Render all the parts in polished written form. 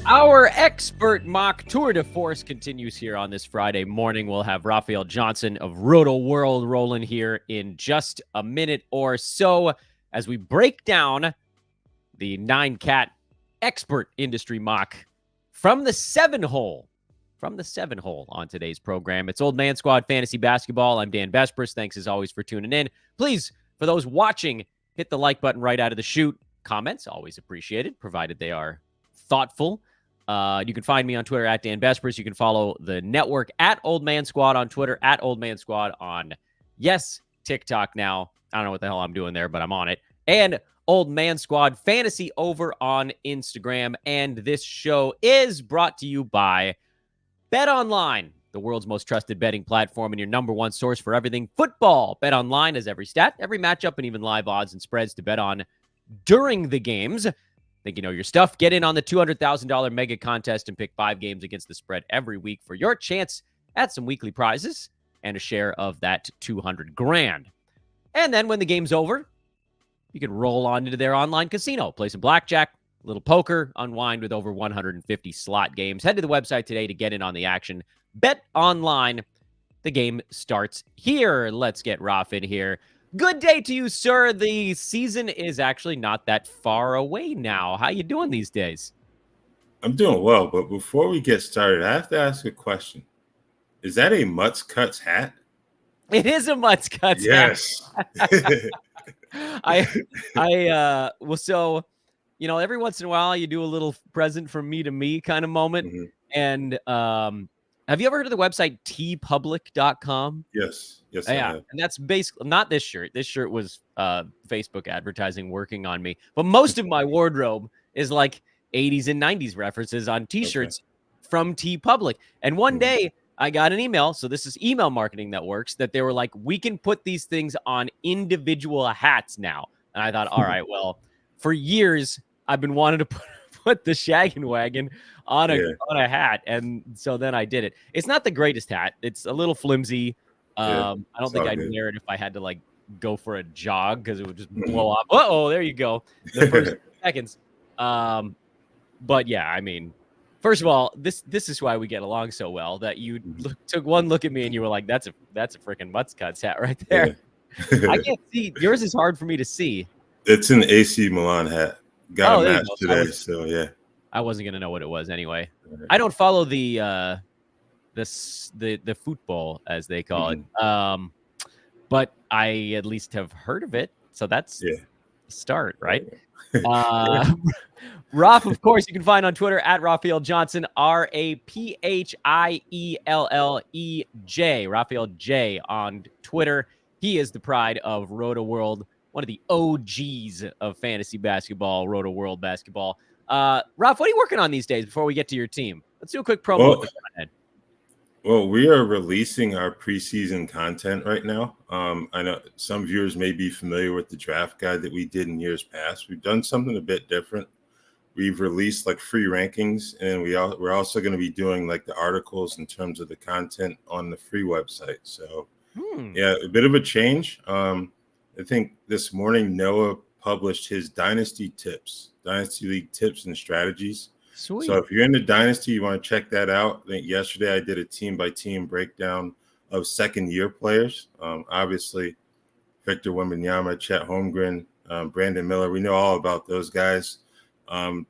Our expert mock tour de force continues here on this Friday morning. We'll have Raphielle Johnson of RotoWorld rolling here in just a minute or so as we break down the 9-cat expert industry mock from the 7-hole. From the 7-hole on today's program. It's Old Man Squad Fantasy Basketball. I'm Dan Vespers. Thanks as always for tuning in. Please, for those watching, hit the like button right out of the chute. Comments, always appreciated, provided they are thoughtful. You can find me on Twitter at Dan Vespers. You can follow the network at Old Man Squad on Twitter, at Old Man Squad on, yes, TikTok now. I don't know what the hell I'm doing there, but I'm on it. And Old Man Squad Fantasy over on Instagram. And this show is brought to you by BetOnline, the world's most trusted betting platform and your number one source for everything football. BetOnline has every stat, every matchup, and even live odds and spreads to bet on during the games. Think you know your stuff? Get in on the $200,000 mega contest and pick 5 games against the spread every week for your chance at some weekly prizes and a share of that $200,000. And then when the game's over, you can roll on into their online casino, play some blackjack, a little poker, unwind with over 150 slot games. Head to the website today to get in on the action. Bet online. The game starts here. Let's get Raph in here. Good day to you, sir. The season is actually not that far away now. How you doing these days? I'm doing well, but before we get started, I have to ask a question. Is that a Mutts Cuts hat? It is a Mutts Cuts yes. hat. Well, so, you know, every once in a while you do a little present from me to me kind of moment. Mm-hmm. And have you ever heard of the website tpublic.com? Yes. Yes, Yeah. I have. And that's basically not this shirt. This shirt was Facebook advertising working on me. But most of my wardrobe is like 80s and 90s references on t-shirts from TeePublic. And one day I got an email. So this is email marketing that works, that they were like, we can put these things on individual hats now. And I thought, all right, well, for years I've been wanting to put the Shaggin' Wagon on a hat. And so then I did it. It's not the greatest hat. It's a little flimsy. I don't think I'd wear it if I had to like go for a jog because it would just blow up. Uh-oh, there you go. The first seconds. But yeah, I mean, first of all, this is why we get along so well, that you took one look at me and you were like, that's a freaking Mutts Cuts hat right there. Yeah. I can't see. Yours is hard for me to see. It's an AC Milan hat. Got a match today, so yeah. I wasn't gonna know what it was anyway. I don't follow the football, as they call it. But I at least have heard of it. So that's the start, right? Raph, of course, you can find on Twitter at Raphielle Johnson, RAPHIELLEJ. Raphielle J on Twitter. He is the pride of RotoWorld, one of the OGs of fantasy basketball, RotoWorld basketball. Raph, what are you working on these days before we get to your team? Let's do a quick promo. Well, we are releasing our preseason content right now. I know some viewers may be familiar with the draft guide that we did in years past. We've done something a bit different. We've released like free rankings, and we're also going to be doing like the articles in terms of the content on the free website. So, yeah, a bit of a change. I think this morning Noah published his Dynasty League tips and strategies. Sweet. So if you're in the Dynasty, you want to check that out. I think yesterday I did a team-by-team breakdown of second-year players. Obviously, Victor Wembanyama, Chet Holmgren, Brandon Miller. We know all about those guys. I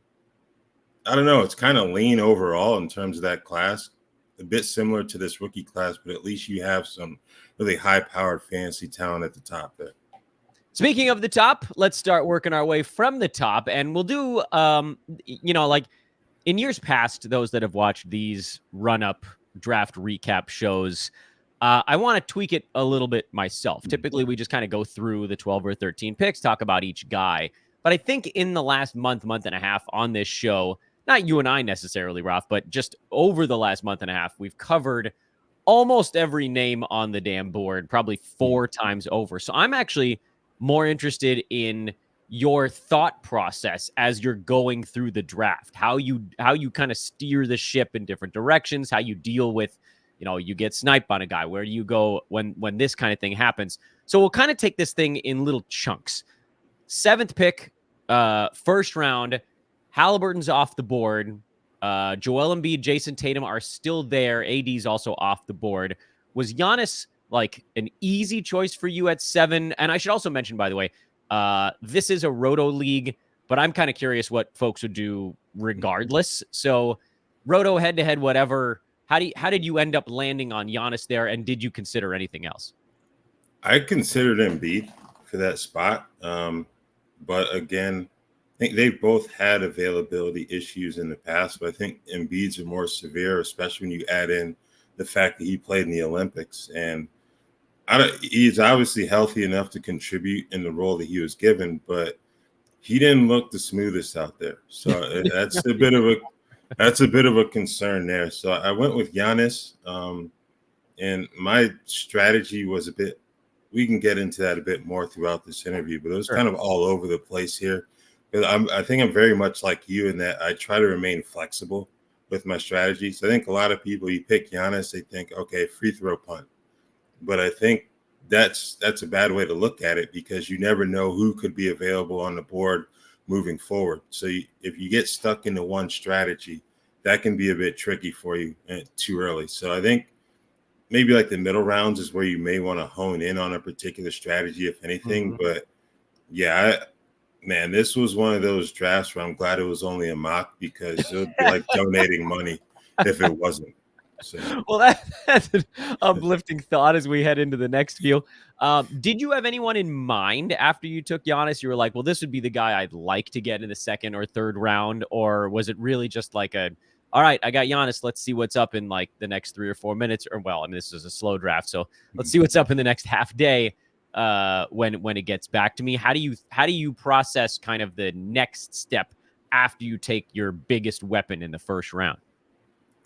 don't know. It's kind of lean overall in terms of that class. A bit similar to this rookie class, but at least you have some really high-powered fantasy talent at the top there. Speaking of the top, let's start working our way from the top. And we'll do, like in years past, those that have watched these run-up draft recap shows, I want to tweak it a little bit myself. Typically, we just kind of go through the 12 or 13 picks, talk about each guy. But I think in the last month and a half on this show, not you and I necessarily, Raph, but just over the last month and a half, we've covered almost every name on the damn board, probably 4 times over. So I'm actually more interested in your thought process as you're going through the draft, how you kind of steer the ship in different directions, how you deal with, you get sniped on a guy, where do you go when this kind of thing happens. So we'll kind of take this thing in little chunks. 7th pick, first round, Halliburton's off the board. Joel Embiid, Jason Tatum are still there. AD's also off the board. Was Giannis like an easy choice for you at 7? And I should also mention, by the way, this is a Roto league, but I'm kind of curious what folks would do regardless. So Roto head to head, whatever. How did you end up landing on Giannis there? And did you consider anything else? I considered Embiid for that spot. But again, I think they've both had availability issues in the past, but I think Embiid's are more severe, especially when you add in the fact that he played in the Olympics. And he's obviously healthy enough to contribute in the role that he was given, but he didn't look the smoothest out there. So that's a bit of a concern there. So I went with Giannis, and my strategy was we can get into that a bit more throughout this interview, but it was kind of all over the place here. I think I'm very much like you in that I try to remain flexible with my strategy. So I think a lot of people, you pick Giannis, they think, okay, free throw punt. But I think that's a bad way to look at it because you never know who could be available on the board moving forward. So if you get stuck into one strategy, that can be a bit tricky for you too early. So I think maybe like the middle rounds is where you may want to hone in on a particular strategy, if anything. Mm-hmm. But yeah, man, this was one of those drafts where I'm glad it was only a mock because it would be like donating money if it wasn't. So. Well, that's an uplifting thought as we head into the next few. Did you have anyone in mind after you took Giannis? You were like, well, this would be the guy I'd like to get in the second or third round. Or was it really just like all right, I got Giannis. Let's see what's up in like the next 3 or 4 minutes. Or, well, I mean, this is a slow draft. So let's see what's up in the next half day when it gets back to me. How do you process kind of the next step after you take your biggest weapon in the first round?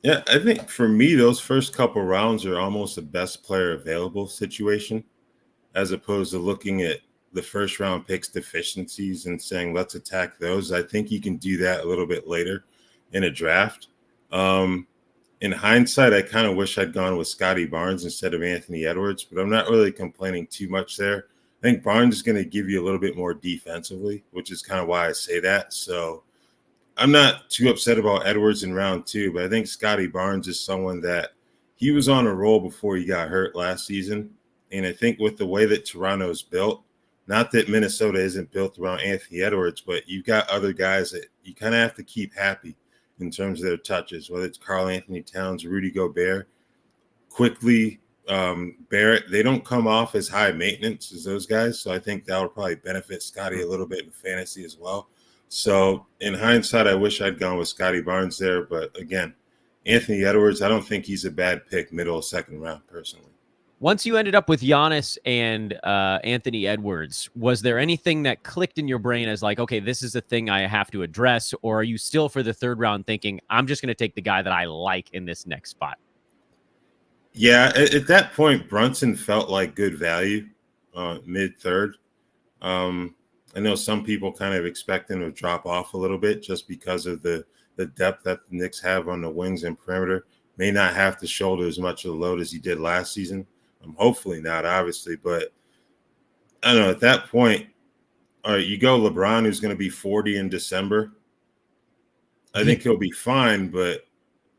Yeah, I think for me, those first couple rounds are almost the best player available situation, as opposed to looking at the first round picks deficiencies and saying, let's attack those. I think you can do that a little bit later in a draft. In hindsight, I kind of wish I'd gone with Scotty Barnes instead of Anthony Edwards, but I'm not really complaining too much there. I think Barnes is going to give you a little bit more defensively, which is kind of why I say that. So I'm not too upset about Edwards in round 2, but I think Scotty Barnes is someone that he was on a roll before he got hurt last season. And I think with the way that Toronto's built, not that Minnesota isn't built around Anthony Edwards, but you've got other guys that you kind of have to keep happy in terms of their touches, whether it's Karl Anthony Towns, Rudy Gobert, quickly, Barrett. They don't come off as high maintenance as those guys. So I think that would probably benefit Scotty a little bit in fantasy as well. So in hindsight, I wish I'd gone with Scotty Barnes there. But again, Anthony Edwards, I don't think he's a bad pick middle of second round personally. Once you ended up with Giannis and Anthony Edwards, was there anything that clicked in your brain as like, okay, this is a thing I have to address? Or are you still for the third round thinking, I'm just going to take the guy that I like in this next spot? Yeah, at that point, Brunson felt like good value mid-third. I know some people kind of expect him to drop off a little bit just because of the depth that the Knicks have on the wings and perimeter. May not have to shoulder as much of the load as he did last season. Hopefully not, obviously. But I don't know, at that point, all right, you go LeBron, who's going to be 40 in December. I think he'll be fine, but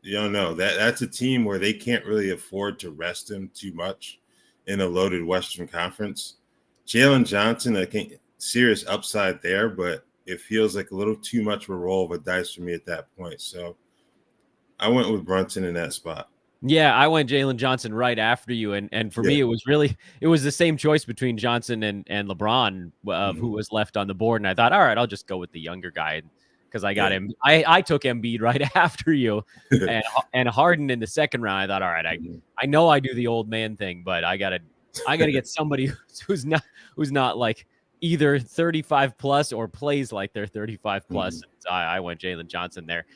you don't know. That's a team where they can't really afford to rest him too much in a loaded Western Conference. Jalen Johnson, I think, serious upside there, but it feels like a little too much of a roll of a dice for me at that point. So I went with Brunson in that spot. Yeah, I went Jalen Johnson right after you, and for me, it was the same choice between Johnson and LeBron who was left on the board, and I thought, all right, I'll just go with the younger guy because I got him. I took Embiid right after you, and Harden in the second round. I thought, all right, I know I do the old man thing, but I gotta get somebody who's not like either 35 plus or plays like they're 35 plus. So I went Jalen Johnson there.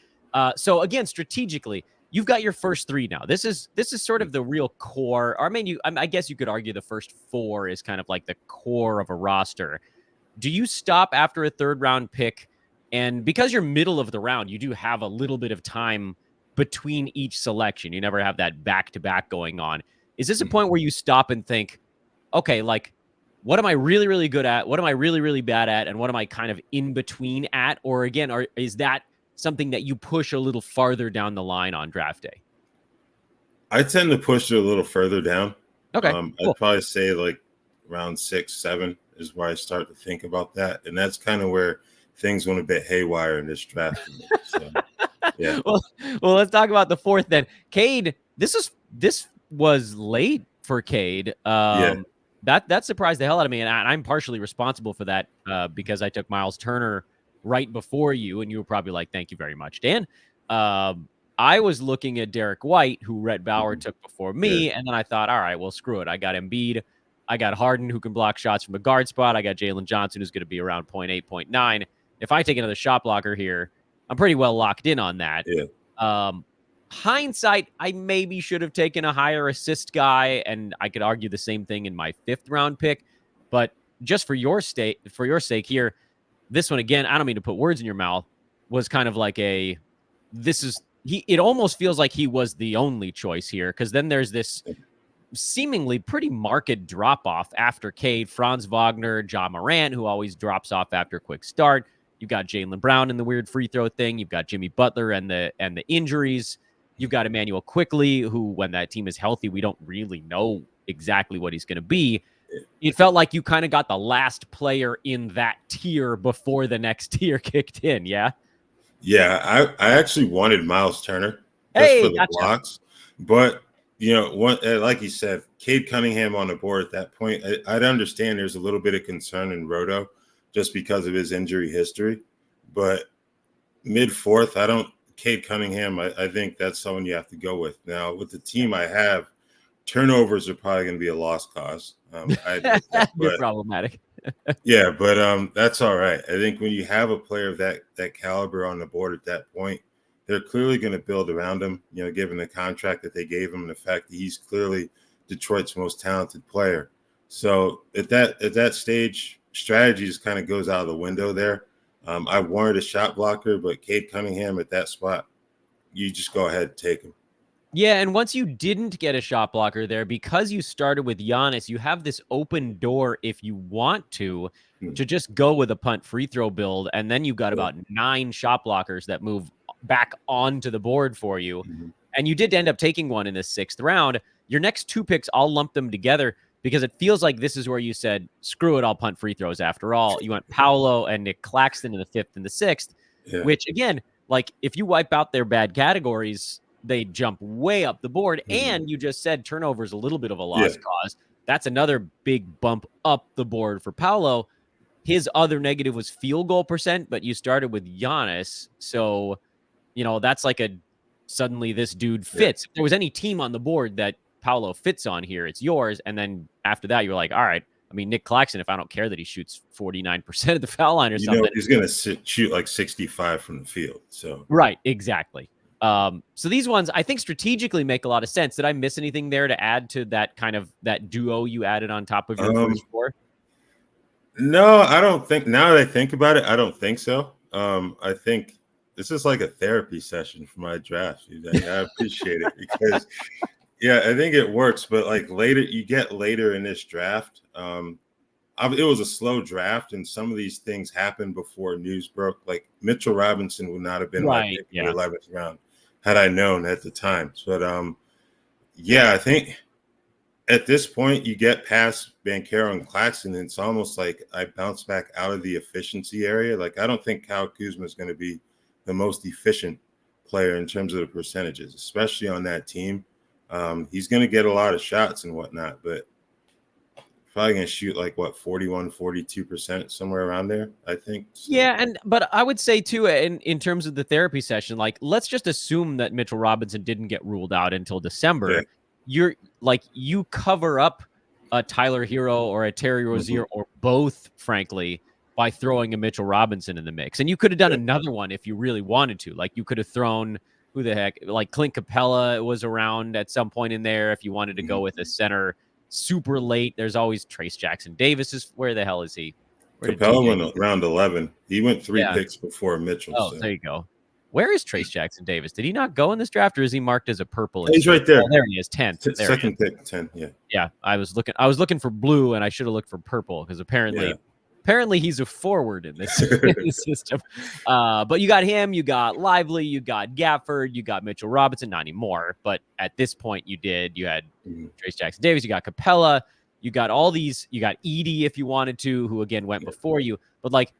So again, strategically, you've got your first 3 now. This is sort of the real core. Or I guess you could argue the first 4 is kind of like the core of a roster. Do you stop after a third round pick? And because you're middle of the round, you do have a little bit of time between each selection. You never have that back-to-back going on. Is this a point where you stop and think, okay, like, what am I really, really good at? What am I really, really bad at? And what am I kind of in between at? Or again, is that something that you push a little farther down the line on draft day? I tend to push it a little further down. Okay, cool. I'd probably say like round 6, 7 is where I start to think about that. And that's kind of where things went a bit haywire in this draft for me. So, yeah. well, let's talk about the 4th then. Cade, this was late for Cade. That surprised the hell out of me, and I'm partially responsible for that because I took Miles Turner right before you, and you were probably like, "Thank you very much, Dan." I was looking at Derek White, who Rhett Bauer took before me, and then I thought, all right, well, screw it. I got Embiid. I got Harden, who can block shots from the guard spot. I got Jalen Johnson, who's going to be around 0.8, 0.9. If I take another shot blocker here, I'm pretty well locked in on that. Yeah. Hindsight, I maybe should have taken a higher assist guy, and I could argue the same thing in my 5th round pick. But just for your sake here, this one again, I don't mean to put words in your mouth, was kind of like it almost feels like he was the only choice here, because then there's this seemingly pretty marked drop-off after Cade, Franz Wagner, Ja Morant, who always drops off after a quick start. You've got Jaylen Brown in the weird free throw thing. You've got Jimmy Butler and the injuries. You've got Emmanuel Quickly, who, when that team is healthy, we don't really know exactly what he's going to be. It felt like you kind of got the last player in that tier before the next tier kicked in, yeah? Yeah, I actually wanted Miles Turner just for the blocks. But, like you said, Cade Cunningham on the board at that point, I'd understand there's a little bit of concern in Roto just because of his injury history. But mid-4th, Cade Cunningham, I think that's someone you have to go with. Now, with the team I have, turnovers are probably going to be a lost cause. You're problematic. Yeah, but that's all right. I think when you have a player of that caliber on the board at that point, they're clearly going to build around him, given the contract that they gave him and the fact that he's clearly Detroit's most talented player. So at that stage, strategy just kind of goes out of the window there. I wanted a shot blocker, but Cade Cunningham at that spot, you just go ahead and take him. Yeah, and once you didn't get a shot blocker there, because you started with Giannis, you have this open door if you want to just go with a punt free throw build, and then you've got about 9 shot blockers that move back onto the board for you. And you did end up taking one in the 6th round. Your next 2 picks, I'll lump them together because it feels like this is where you said, screw it, I'll punt free throws after all. You went Paolo and Nick Claxton in the 5th and the 6th, which, again, like if you wipe out their bad categories, they jump way up the board. And you just said turnovers a little bit of a lost cause. That's another big bump up the board for Paolo. His other negative was field goal percent, but you started with Giannis. So, that's like suddenly this dude fits. If there was any team on the board that Paolo fits on here, it's yours. And then after that, you're like, all right, I mean, Nick Claxton, if I don't care that he shoots 49% of the foul line or something. He's going to shoot like 65 from the field. So right, exactly. So these ones, I think, strategically make a lot of sense. Did I miss anything there to add to that kind of that duo you added on top of your first 4? No, I don't think. Now that I think about it, I don't think so. I think this is like a therapy session for my draft. I appreciate it because, I think it works. But like later in this draft, it was a slow draft, and some of these things happened before news broke. Like Mitchell Robinson would not have been my pick in the 11th round had I known at the time. But I think at this point you get past Banchero and Claxton, and it's almost like I bounce back out of the efficiency area. Like I don't think Kuzma is going to be the most efficient player in terms of the percentages, especially on that team. He's going to get a lot of shots and whatnot, but probably going to shoot like 41, 42%, somewhere around there, I think. So. Yeah. But I would say too, in terms of the therapy session, like, let's just assume that Mitchell Robinson didn't get ruled out until December. You're like, you cover up a Tyler Herro or a Terry Rozier or both, frankly, by throwing a Mitchell Robinson in the mix. And you could have done another one if you really wanted to. Like, you could have thrown, who the heck, like Clint Capella was around at some point in there if you wanted to go with a center super late. There's always Trace Jackson Davis. Where the hell is he? Capella went round 11. He went 3 picks before Mitchell. Oh, so. There you go. Where is Trace Jackson Davis? Did he not go in this draft, or is he marked as a purple? He's right there. Oh, there he is, 10th. Second pick, 10. Yeah. Yeah, I was looking for blue, and I should have looked for purple because apparently Apparently, he's a forward in this, in this system. But you got him, you got Lively, you got Gafford, you got Mitchell Robinson. Not anymore, but at this point, you did. You had Trace Jackson Davis, you got Capella, you got all these. You got Edie if you wanted to, who again went before you. But like,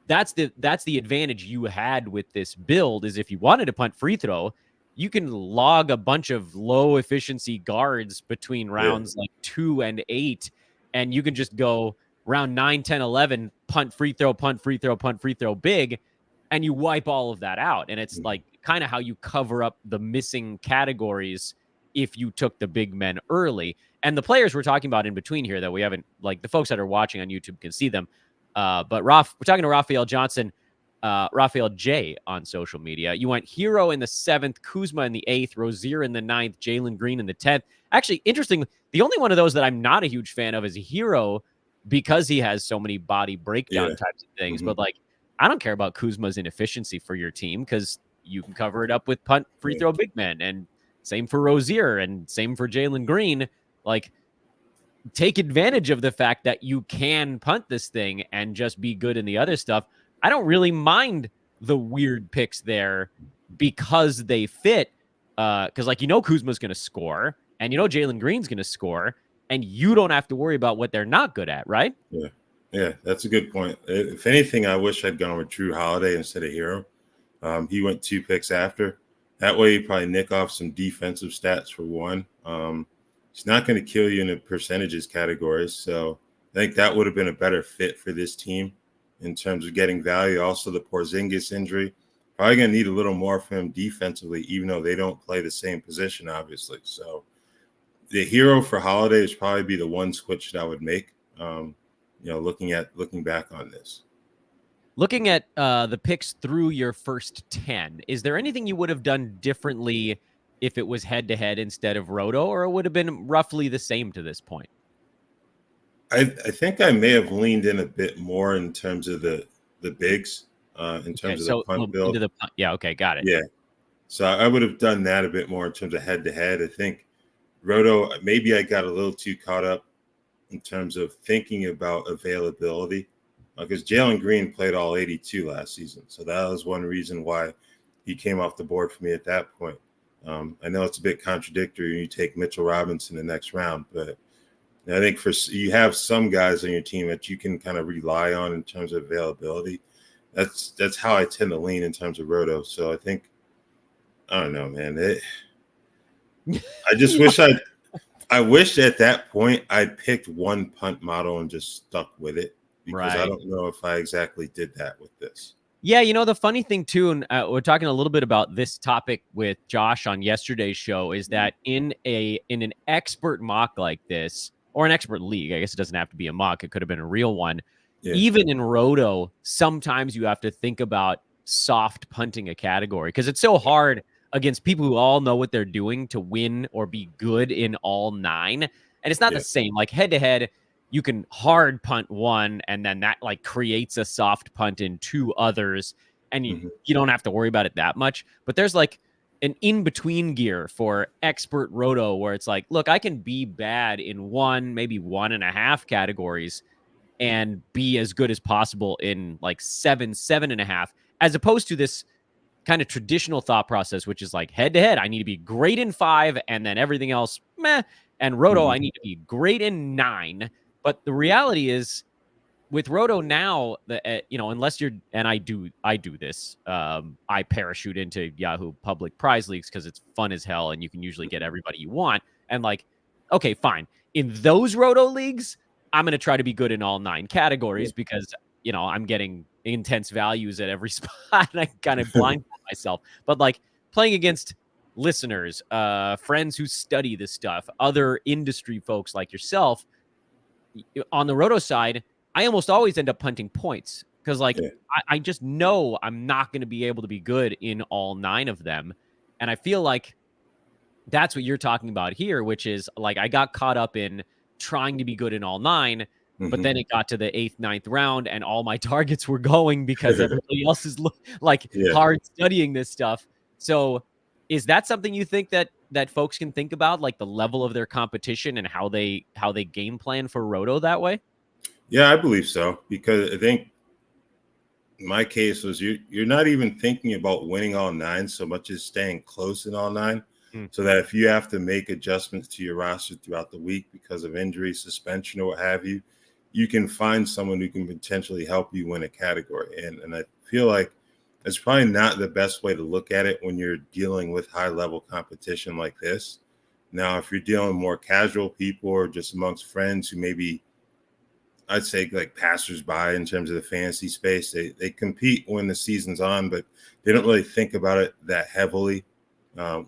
that's the advantage you had with this build is if you wanted to punt free throw, you can log a bunch of low efficiency guards between rounds like 2 and 8, and you can just go round 9, 10, 11, punt free throw, punt free throw, punt free throw big, and you wipe all of that out. And it's like kind of how you cover up the missing categories if you took the big men early. And the players we're talking about in between here that we haven't, like the folks that are watching on YouTube can see them. But we're talking to Raphielle Johnson, Raphielle J on social media. You went Herro in the 7th, Kuzma in the 8th, Rozier in the 9th, Jalen Green in the 10th. Actually, interesting. The only one of those that I'm not a huge fan of is Herro because he has so many body breakdown types of things. But like, I don't care about Kuzma's inefficiency for your team because you can cover it up with punt, free throw, big men, and same for Rozier and same for Jalen Green. Like, take advantage of the fact that you can punt this thing and just be good in the other stuff. I don't really mind the weird picks there because they fit. Because, like, Kuzma's going to score and Jalen Green's going to score, and you don't have to worry about what they're not good at, right? Yeah, that's a good point. If anything, I wish I'd gone with Drew Holiday instead of Herro. He went 2 picks after. That way, you probably nick off some defensive stats for one. He's not going to kill you in the percentages categories. So I think that would have been a better fit for this team in terms of getting value. Also, the Porzingis injury, probably going to need a little more from him defensively, even though they don't play the same position, obviously. So the Herro for Holiday is probably be the one switch that I would make, looking back on this. Looking at the picks through your first 10, is there anything you would have done differently if it was head-to-head instead of Roto, or it would have been roughly the same to this point? I think I may have leaned in a bit more in terms of the bigs, in terms of the punt build. Into the punt. Yeah, okay, got it. Yeah. So I would have done that a bit more in terms of head-to-head. I think Roto, maybe I got a little too caught up in terms of thinking about availability because Jalen Green played all 82 last season. So that was one reason why he came off the board for me at that point. I know it's a bit contradictory when you take Mitchell Robinson the next round, but I think you have some guys on your team that you can kind of rely on in terms of availability. That's how I tend to lean in terms of Roto. So I think, I don't know, man. I just I wish at that point I picked one punt model and just stuck with it because I don't know if I exactly did that with this. Yeah, the funny thing too, and we're talking a little bit about this topic with Josh on yesterday's show, is that in an expert mock like this, or an expert league, I guess it doesn't have to be a mock, it could have been a real one. Yeah. Even in Roto, sometimes you have to think about soft punting a category because it's so hard against people who all know what they're doing to win or be good in all 9. And it's not the same. Like head-to-head, you can hard punt one, and then that like creates a soft punt in 2 others, and you don't have to worry about it that much. But there's like an in-between gear for expert Roto where it's like, look, I can be bad in 1, maybe 1.5 categories and be as good as possible in like 7, 7.5, as opposed to this kind of traditional thought process, which is like head-to-head, I need to be great in 5, and then everything else, meh. And Roto, I need to be great in 9. But the reality is, with Roto now, unless you're, and I do this, I parachute into Yahoo public prize leagues because it's fun as hell, and you can usually get everybody you want. And like, okay, fine. In those Roto leagues, I'm going to try to be good in all 9 categories because, I'm getting intense values at every spot, and I kind of blind myself. But like playing against listeners, friends who study this stuff, other industry folks like yourself, on the Roto side, I almost always end up punting points because I just know I'm not going to be able to be good in all 9 of them. And I feel like that's what you're talking about here, which is like I got caught up in trying to be good in all 9, but then it got to the 8th, 9th round and all my targets were going because everybody else is hard studying this stuff. So is that something you think that folks can think about, like the level of their competition and how they game plan for Roto that way? Yeah, I believe so, because I think my case was you're not even thinking about winning all 9 so much as staying close in all 9, Mm. so that if you have to make adjustments to your roster throughout the week because of injury, suspension, or what have you, you can find someone who can potentially help you win a category. And I feel like it's probably not the best way to look at it when you're dealing with high level competition like this. Now, if you're dealing with more casual people or just amongst friends who maybe, I'd say, like passersby in terms of the fantasy space, they compete when the season's on, but they don't really think about it that heavily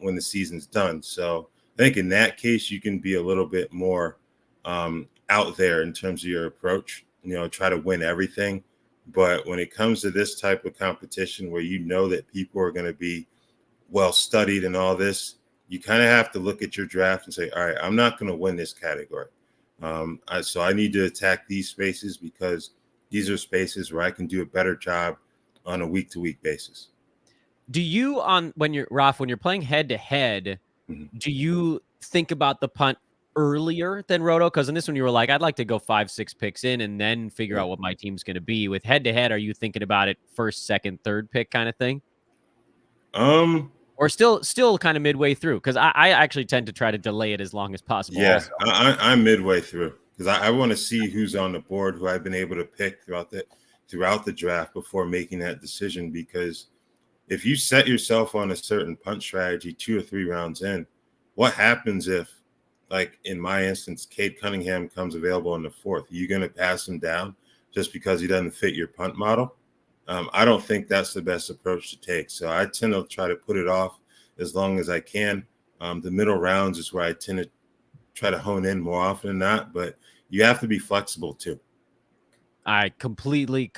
when the season's done. So I think in that case, you can be a little bit more out there in terms of your approach. Try to win everything. But when it comes to this type of competition, where that people are going to be well studied and all this, you kind of have to look at your draft and say, all right, I'm not going to win this category. So I need to attack these spaces because these are spaces where I can do a better job on a week-to-week basis. Do you when you're playing head to head, Mhm. do you think about the punt earlier than Roto? Because in this one you were like, I'd like to go 5-6 picks in and then figure Yeah. out what my team's going to be. With head to head, are you thinking about it first, second, third pick kind of thing? Um, Or still kind of midway through? Because I actually tend to try to delay it as long as possible yeah, also. I'm midway through because I want to see who's on the board, who I've been able to pick throughout the draft before making that decision. Because if you set yourself on a certain punt strategy 2 or 3 rounds in, what happens if, like in my instance, Cade Cunningham comes available in the 4th? Are you going to pass him down just because he doesn't fit your punt model? I don't think that's the best approach to take. So I tend to try to put it off as long as I can. The middle rounds is where I tend to try to hone in more often than not, but you have to be flexible too. I completely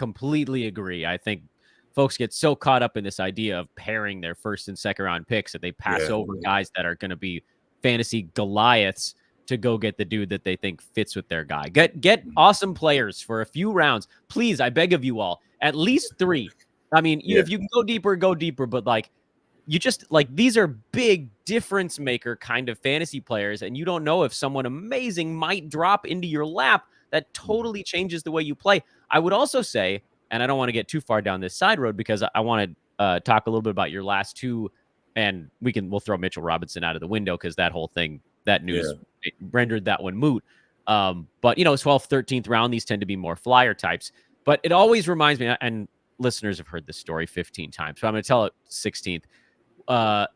agree. I think folks get so caught up in this idea of pairing their first and second round picks that they pass Yeah. over guys that are going to be fantasy Goliaths to go get the dude that they think fits with their guy. Get awesome players for a few rounds. Please, I beg of you all, at least 3. I mean, Yeah. if you can go deeper, but like you just like these are big difference maker kind of fantasy players, and you don't know if someone amazing might drop into your lap that totally changes the way you play. I would also say, and I don't want to get too far down this side road because I want to talk a little bit about your last 2, and we'll throw Mitchell Robinson out of the window because that whole thing, that Yeah. news rendered that one moot. But 12th, 13th round, these tend to be more flyer types. But it always reminds me, and listeners have heard this story 15 times, so I'm going to tell it 16th.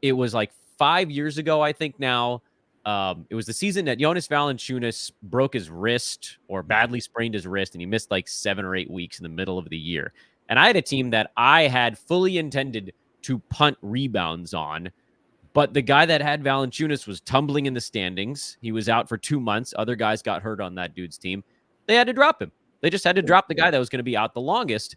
It was like 5 years ago, I think now. It was the season that Jonas Valanciunas broke his wrist or badly sprained his wrist, and he missed like 7 or 8 weeks in the middle of the year. And I had a team that I had fully intended to punt rebounds on, but the guy that had Valanciunas was tumbling in the standings. He was out for 2 months. Other guys got hurt on that dude's team. They had to drop him. They just had to drop the guy that was going to be out the longest.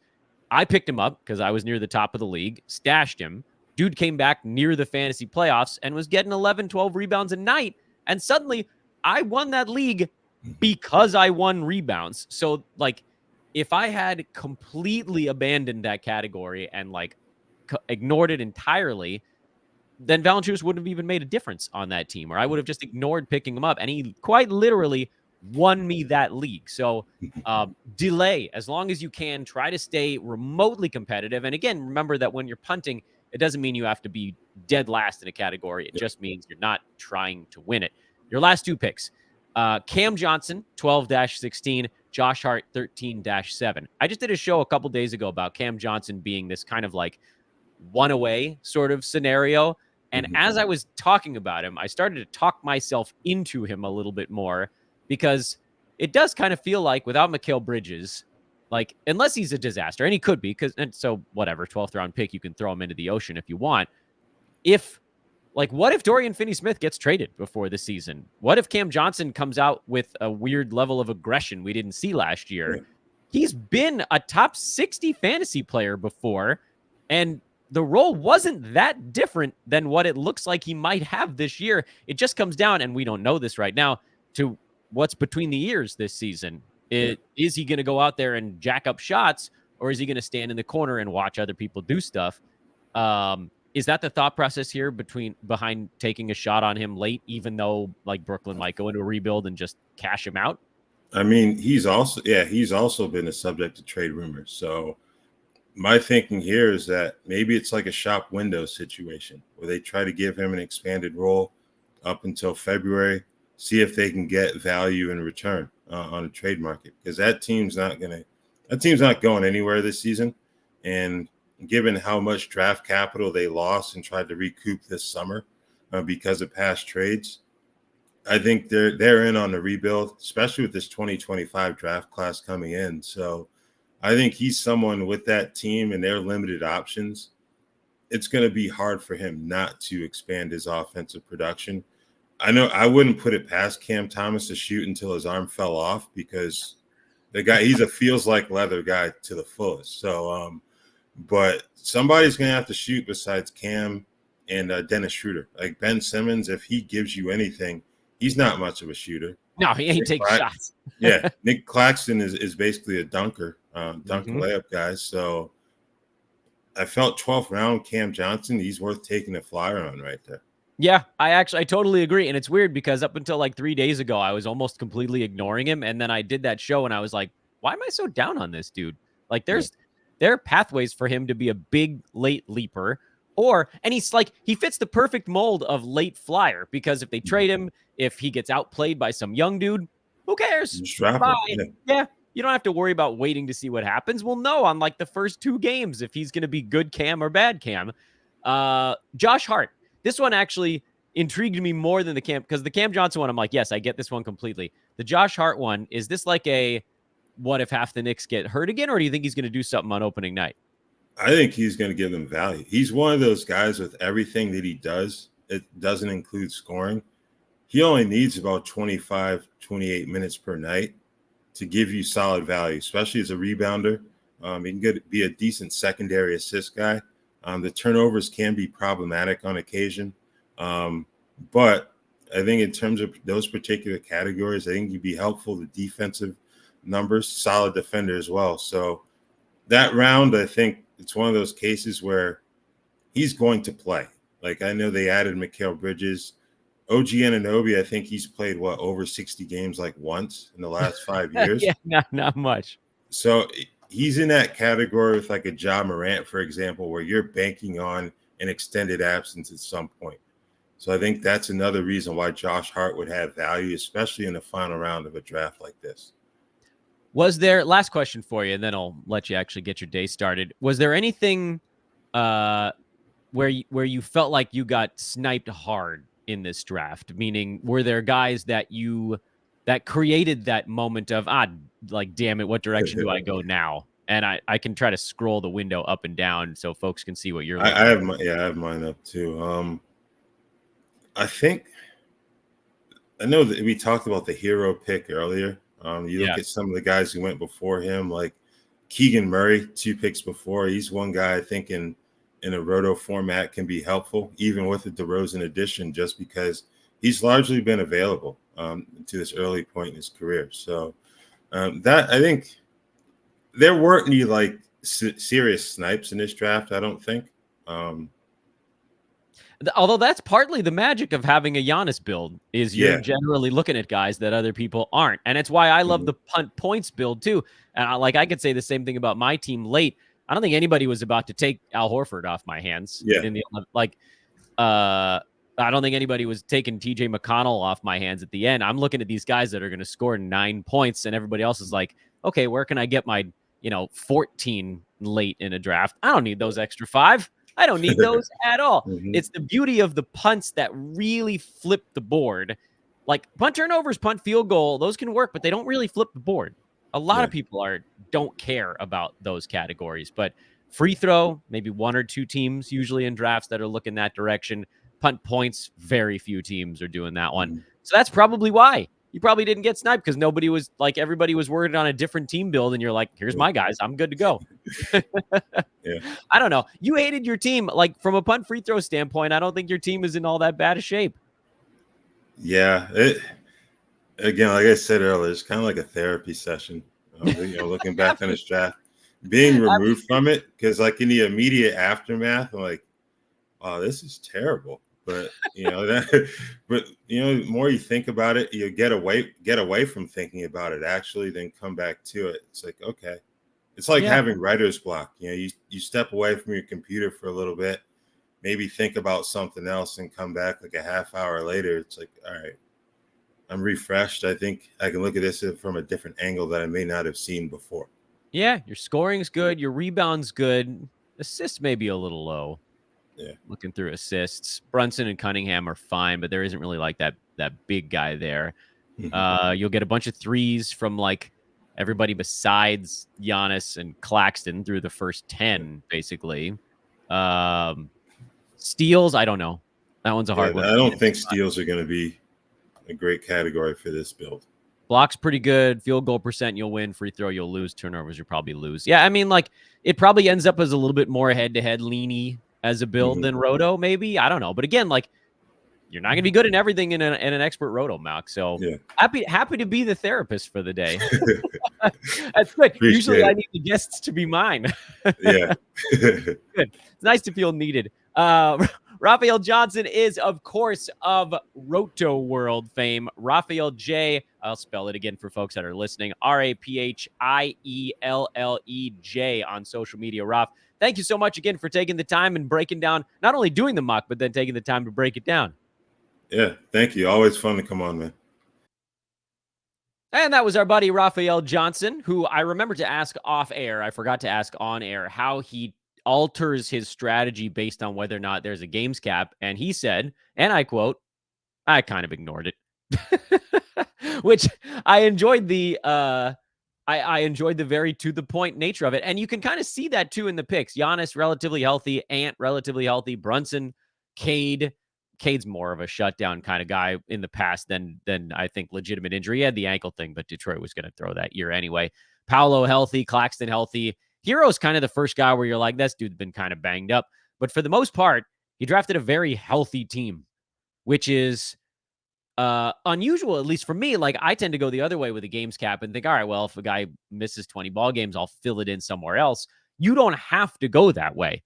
I picked him up because I was near the top of the league, stashed him. Dude came back near the fantasy playoffs and was getting 11, 12 rebounds a night. And suddenly I won that league because I won rebounds. So, like, if I had completely abandoned that category and like ignored it entirely, then Valanciunas wouldn't have even made a difference on that team, or I would have just ignored picking him up. And he quite literally won me that league. So delay as long as you can. Try to stay remotely competitive. And again, remember that when you're punting, it doesn't mean you have to be dead last in a category. It just means you're not trying to win it. Your last 2 picks. Cam Johnson, 12-16, Josh Hart, 13-7. I just did a show a couple days ago about Cam Johnson being this kind of like one away sort of scenario. And Mhm. as I was talking about him, I started to talk myself into him a little bit more because it does kind of feel like without Mikal Bridges, like unless he's a disaster, and he could be, because and so whatever, 12th round pick, you can throw him into the ocean if you want. If like what if Dorian Finney-Smith gets traded before the season? What if Cam Johnson comes out with a weird level of aggression we didn't see last year? Yeah. He's been a top 60 fantasy player before, and the role wasn't that different than what it looks like he might have this year. It just comes down, and we don't know this right now, to what's between the ears this season. Yeah. Is he going to go out there and jack up shots, or is he going to stand in the corner and watch other people do stuff? Is that the thought process here behind taking a shot on him late, even though like Brooklyn might go into a rebuild and just cash him out? I mean, he's also been a subject to trade rumors. So my thinking here is that maybe it's like a shop window situation where they try to give him an expanded role up until February, see if they can get value in return on a trade market, because that team's not going anywhere this season. And given how much draft capital they lost and tried to recoup this summer because of past trades, I think they're in on the rebuild, especially with this 2025 draft class coming in. So I think he's someone with that team and their limited options. It's going to be hard for him not to expand his offensive production. I know I wouldn't put it past Cam Thomas to shoot until his arm fell off, because he's a feels like leather guy to the fullest. So, but somebody's going to have to shoot besides Cam and Dennis Schroeder. Like Ben Simmons, if he gives you anything, he's not much of a shooter. No, he ain't taking shots. Yeah, Nick Claxton is basically a dunker layup guy. So I felt 12th round Cam Johnson, he's worth taking a flyer on right there. Yeah, I totally agree. And it's weird because up until like 3 days ago, I was almost completely ignoring him. And then I did that show and I was like, why am I so down on this dude? Like there are pathways for him to be a big late leaper, and he's like, he fits the perfect mold of late flyer, because if they trade him, if he gets outplayed by some young dude, who cares? Bye. Yeah. You don't have to worry about waiting to see what happens. We'll know on like the first 2 games if he's going to be good Cam or bad Cam. Josh Hart. This one actually intrigued me more than the Cam, because the Cam Johnson one, I'm like, yes, I get this one completely. The Josh Hart one, is this like a what if half the Knicks get hurt again, or do you think he's going to do something on opening night? I think he's going to give them value. He's one of those guys with everything that he does. It doesn't include scoring. He only needs about 25, 28 minutes per night to give you solid value, especially as a rebounder. He can be a decent secondary assist guy. The turnovers can be problematic on occasion. But I think in terms of those particular categories, I think he'd be helpful. The defensive numbers, solid defender as well. So that round, I think it's one of those cases where he's going to play. Like, I know they added Mikal Bridges. OG Anunoby, I think he's played over 60 games like once in the last 5 years. Yeah, not much. So he's in that category with like a Ja Morant, for example, where you're banking on an extended absence at some point. So I think that's another reason why Josh Hart would have value, especially in the final round of a draft like this. Was there, last question for you, and then I'll let you actually get your day started. Was there anything where you felt like you got sniped hard in this draft? Meaning, were there guys that created that moment of, like, damn it, what direction do I go now? And I can try to scroll the window up and down so folks can see what you're looking at. I have mine up too. I know that we talked about the Herro pick earlier. You look at some of the guys who went before him, like Keegan Murray, 2 picks before. He's one guy I think in a Roto format can be helpful, even with the DeRozan addition, just because he's largely been available to this early point in his career. So that, I think there weren't any like serious snipes in this draft, I don't think. Although that's partly the magic of having a Giannis build, is you're generally looking at guys that other people aren't. And it's why I love the punt points build too. And I could say the same thing about my team late. I don't think anybody was about to take Al Horford off my hands. I don't think anybody was taking TJ McConnell off my hands at the end. I'm looking at these guys that are going to score 9 points, and everybody else is like, okay, where can I get my 14 late in a draft? I don't need those extra 5. I don't need those at all. It's the beauty of the punts that really flip the board. Like punt turnovers, punt field goal, those can work, but they don't really flip the board. A lot of people don't care about those categories, but free throw, maybe 1 or 2 teams usually in drafts that are looking that direction. Punt points, very few teams are doing that one. So that's probably why you probably didn't get sniped, because everybody was worried on a different team build, and you're like, here's my guys, I'm good to go. I don't know. You hated your team. Like, from a punt free throw standpoint, I don't think your team is in all that bad a shape. Yeah. Again, like I said earlier, it's kind of like a therapy session. Looking back on this draft, being removed from it, because like in the immediate aftermath, I'm like, oh, this is terrible. But but the more you think about it, you get away from thinking about it actually, then come back to it. It's like, okay, it's like having writer's block. You step away from your computer for a little bit, maybe think about something else, and come back like a half hour later. It's like, all right, I'm refreshed. I think I can look at this from a different angle that I may not have seen before. Yeah, your scoring's good, your rebound's good. Assists may be a little low. Yeah. Looking through assists, Brunson and Cunningham are fine, but there isn't really like that big guy there. You'll get a bunch of threes from like everybody besides Giannis and Claxton through the first 10, basically. Steals, I don't know. That one's a hard one. I don't think steals are going to be a great category for this build. Blocks pretty good. Field goal percent, you'll win. Free throw, you'll lose. Turnovers, you'll probably lose. Yeah, I mean, like, it probably ends up as a little bit more head-to-head leany as a build than Roto, maybe. I don't know. But again, like, you're not going to be good in everything in an expert Roto, Mac. So happy to be the therapist for the day. That's good. Appreciate Usually I it. need the guests to be mine. Yeah. Good. It's nice to feel needed. Raphielle Johnson is, of course, of RotoWorld fame. Raphielle J. I'll spell it again for folks that are listening. RaphielleJ on social media. Raph, thank you so much again for taking the time and breaking down, not only doing the mock, but then taking the time to break it down. Yeah, thank you. Always fun to come on, man. And that was our buddy Raphielle Johnson, who I remember to ask off air. I forgot to ask on air how he alters his strategy based on whether or not there's a games cap. And he said, and I quote, I kind of ignored it. Which I enjoyed the I enjoyed the very to the point nature of it. And you can kind of see that too in the picks. Giannis relatively healthy, Ant relatively healthy, Brunson, Cade. Cade's more of a shutdown kind of guy in the past than I think legitimate injury. He had the ankle thing, but Detroit was going to throw that year anyway. Paolo healthy, Claxton healthy. Herro's kind of the first guy where you're like, this dude's been kind of banged up. But for the most part, he drafted a very healthy team, which is unusual, at least for me. Like, I tend to go the other way with a games cap and think, all right, well, if a guy misses 20 ball games, I'll fill it in somewhere else. You don't have to go that way.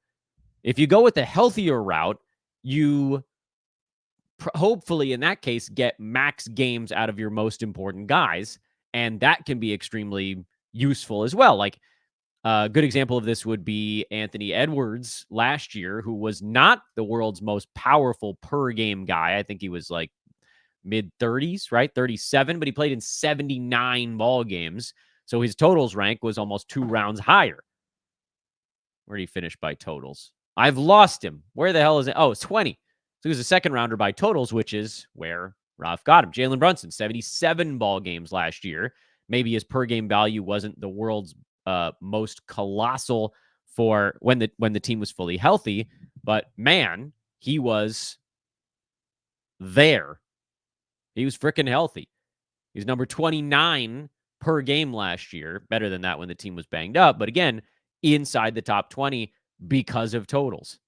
If you go with the healthier route, you hopefully in that case get max games out of your most important guys, and that can be extremely useful as well. Like, a good example of this would be Anthony Edwards last year, who was not the world's most powerful per game guy. I think he was like mid 30s, right? 37, but he played in 79 ball games. So his totals rank was almost 2 rounds higher. Where did he finish by totals? I've lost him. Where the hell is it? Oh, it's 20. So he was a second rounder by totals, which is where Ralph got him. Jalen Brunson, 77 ball games last year. Maybe his per game value wasn't the world's most colossal for when the team was fully healthy, but man, he was there. He was freaking healthy. He's number 29 per game last year. Better than that when the team was banged up, but again, inside the top 20 because of totals.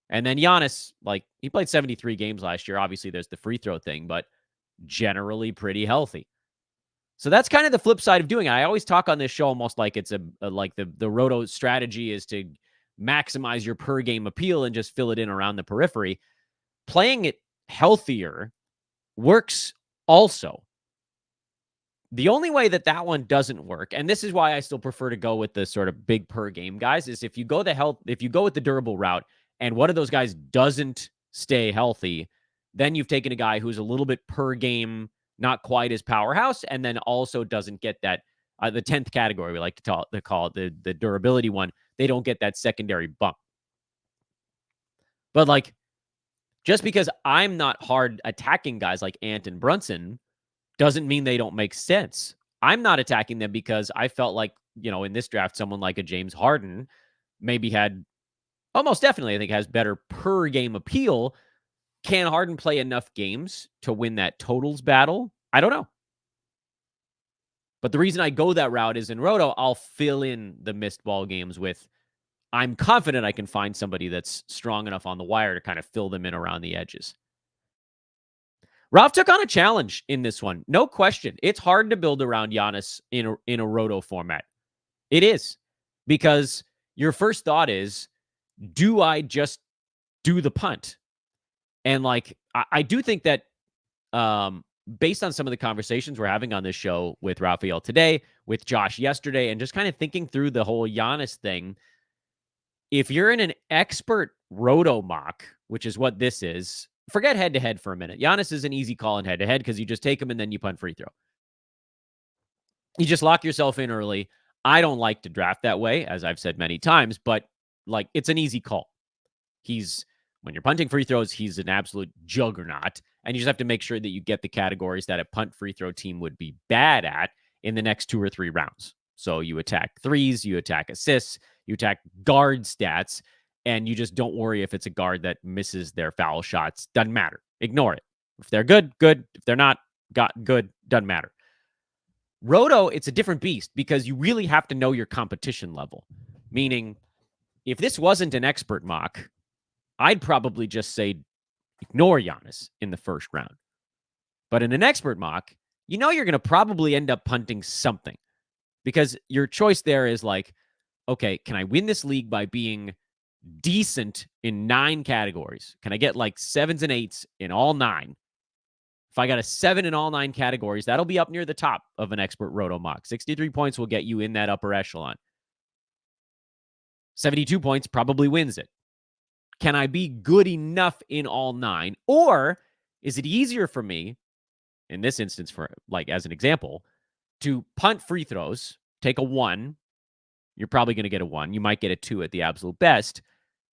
And then Giannis, like, he played 73 games last year. Obviously, there's the free throw thing, but generally pretty healthy. So that's kind of the flip side of doing it. I always talk on this show almost like it's like the Roto strategy is to maximize your per game appeal and just fill it in around the periphery. Playing it healthier works also. The only way that one doesn't work, and this is why I still prefer to go with the sort of big per game guys, is if you go with the durable route and one of those guys doesn't stay healthy, then you've taken a guy who's a little bit per game, not quite as powerhouse, and then also doesn't get that the 10th category we like to call it the durability one. They don't get that secondary bump. But like, just because I'm not hard attacking guys like Ant and Brunson doesn't mean they don't make sense. I'm not attacking them because I felt like, in this draft, someone like a James Harden maybe had, almost definitely, I think, has better per game appeal. Can Harden play enough games to win that totals battle? I don't know. But the reason I go that route is in Roto, I'll fill in the missed ball games with, I'm confident I can find somebody that's strong enough on the wire to kind of fill them in around the edges. Ralph took on a challenge in this one. No question. It's hard to build around Giannis in a Roto format. It is. Because your first thought is, do I just do the punt? And like, I do think that based on some of the conversations we're having on this show with Raphael today, with Josh yesterday, and just kind of thinking through the whole Giannis thing, if you're in an expert roto mock, which is what this is, forget head-to-head for a minute. Giannis is an easy call in head-to-head because you just take him and then you punt free throw. You just lock yourself in early. I don't like to draft that way, as I've said many times, but like it's an easy call. When you're punting free throws, he's an absolute juggernaut. And you just have to make sure that you get the categories that a punt free throw team would be bad at in the next 2 or 3 rounds. So you attack threes, you attack assists, you attack guard stats, and you just don't worry if it's a guard that misses their foul shots. Doesn't matter. Ignore it. If they're good, good. If they're not good, doesn't matter. Roto, it's a different beast because you really have to know your competition level. Meaning, if this wasn't an expert mock, I'd probably just say ignore Giannis in the first round. But in an expert mock, you know you're going to probably end up punting something because your choice there is like, okay, can I win this league by being decent in 9 categories? Can I get like 7s and 8s in all 9? If I got a 7 in all 9 categories, that'll be up near the top of an expert roto mock. 63 points will get you in that upper echelon. 72 points probably wins it. Can I be good enough in all 9? Or is it easier for me, in this instance, for like as an example, to punt free throws, take a 1. You're probably going to get a 1. You might get a 2 at the absolute best.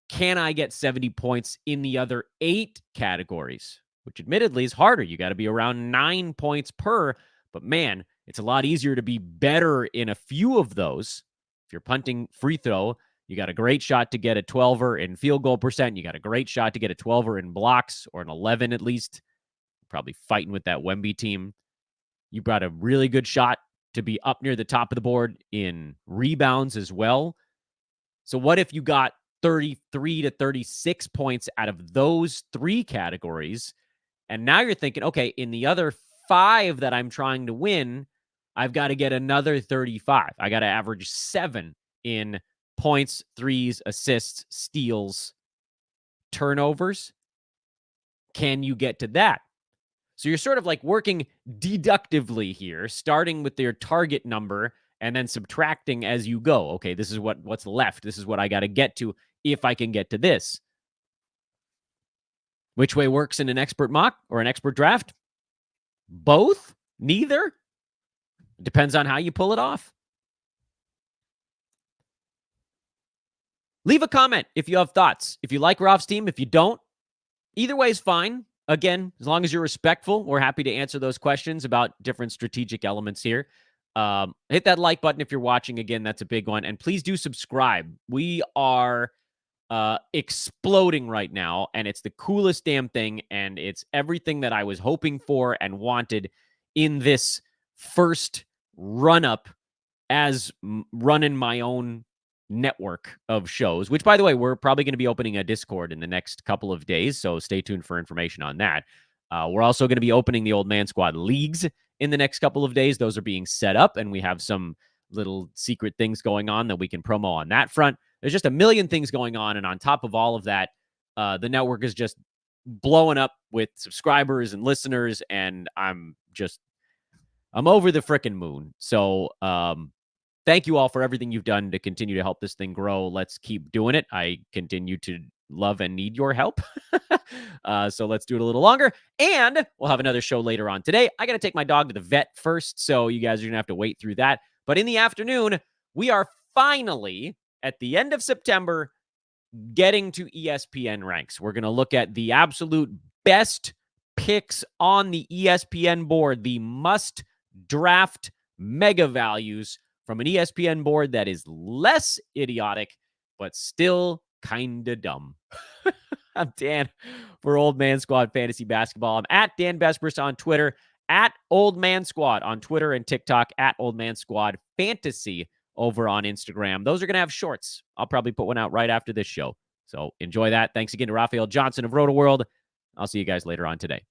Can I get 70 points in the other 8 categories? Which admittedly is harder. You got to be around 9 points per. But man, it's a lot easier to be better in a few of those. If you're punting free throw, you got a great shot to get a 12er in field goal percent. You got a great shot to get a 12er in blocks, or an 11 at least. Probably fighting with that Wemby team. You brought a really good shot to be up near the top of the board in rebounds as well. So what if you got 33 to 36 points out of those 3 categories? And now you're thinking, okay, in the other 5 that I'm trying to win, I've got to get another 35. I got to average 7 in points, threes, assists, steals, turnovers. Can you get to that? So you're sort of like working deductively here, starting with your target number and then subtracting as you go. Okay, this is what's left. This is what I got to get to if I can get to this. Which way works in an expert mock or an expert draft? Both? Neither? Depends on how you pull it off. Leave a comment if you have thoughts. If you like Ralph's team, if you don't, either way is fine. Again, as long as you're respectful, we're happy to answer those questions about different strategic elements here. Hit that like button if you're watching. Again, that's a big one. And please do subscribe. We are exploding right now, and it's the coolest damn thing, and it's everything that I was hoping for and wanted in this first run-up as running my own network of shows, which, by the way, we're probably going to be opening a Discord in the next couple of days, so stay tuned for information on that. We're also going to be opening the Old Man Squad leagues in the next couple of days. Those are being set up, and we have some little secret things going on that we can promo on that front. There's just a million things going on, and on top of all of that, the network is just blowing up with subscribers and listeners, and I'm over the frickin' moon. So thank you all for everything you've done to continue to help this thing grow. Let's keep doing it. I continue to love and need your help. So let's do it a little longer. And we'll have another show later on today. I got to take my dog to the vet first, so you guys are going to have to wait through that. But in the afternoon, we are finally, at the end of September, getting to ESPN ranks. We're going to look at the absolute best picks on the ESPN board, the must draft mega values from an ESPN board that is less idiotic, but still kind of dumb. I'm Dan for Old Man Squad Fantasy Basketball. I'm at Dan Besbris on Twitter, at Old Man Squad on Twitter and TikTok, at Old Man Squad Fantasy over on Instagram. Those are going to have shorts. I'll probably put one out right after this show. So enjoy that. Thanks again to Raphielle Johnson of RotoWorld. I'll see you guys later on today.